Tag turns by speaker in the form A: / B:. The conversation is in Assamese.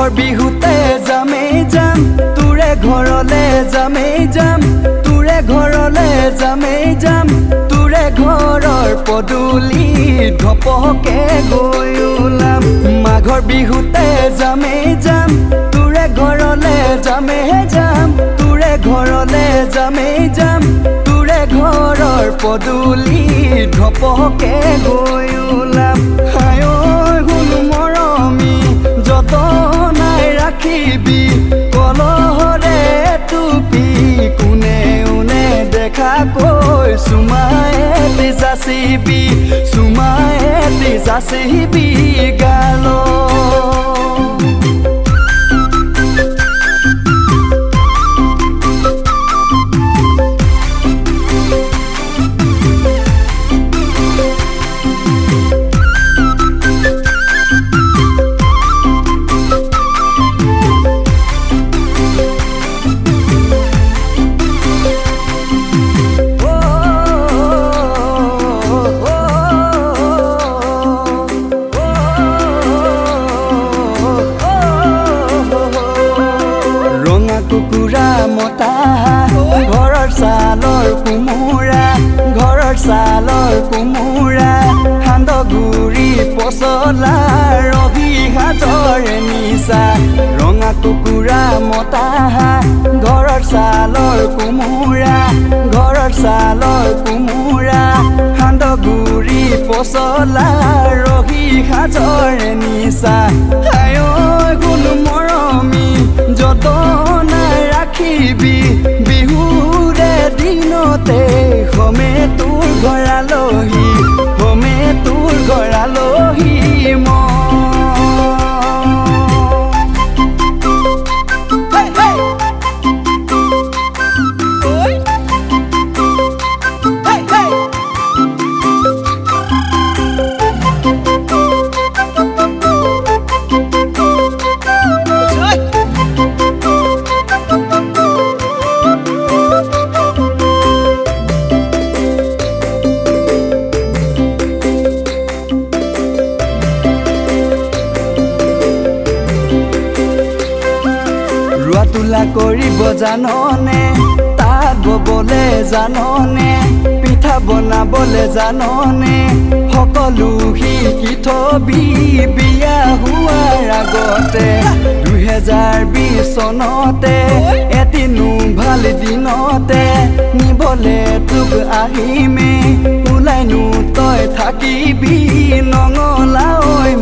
A: মাঘৰ বিহুতে যামেই যাম তোৰে ঘৰলে যামেই যাম তোৰে ঘৰলে যামেই যাম তোৰে ঘৰৰ পদূলি ধপকে গৈ ওলাম মাঘৰ বিহুতে যামেই যাম তোৰে ঘৰলে যামেই যাম তোৰে ঘৰলে যামেই যাম তোৰে ঘৰৰ পদূলি ধপকে গৈ ওলাম হায় শুন মৰমী যতনাই ৰাখিবি কলহৰে টুপি কোনে কোনে দেখা কৈ চুমাই যাচিবি গাল কুকুৰা মতা ঘৰৰ ছালৰ কোমোৰা সান্দগুৰি পচলা ৰবিঘাটৰে নিচা ৰঙা কুকুৰা মতা ঘৰৰ ছালৰ কোমোৰা সান্দগুৰি পচলা ৰবিঘাটৰে নিচা আয় গুণ মৰমী যতনাই ৰাখিবি বিহুৰে দিনতে হমে তোৰ ঘৰালহি তোলা কৰিব জাননে তাঁত ববলে জাননে পিঠা বনাবলে জাননে সকলো শিকি থবি বিয়া হোৱাৰ আগতে 2020 চনতে এদিনো ভাল দিনতে নিবলে তোক আহিমে ওলাইনো তই থাকিবি নঙলা ঐ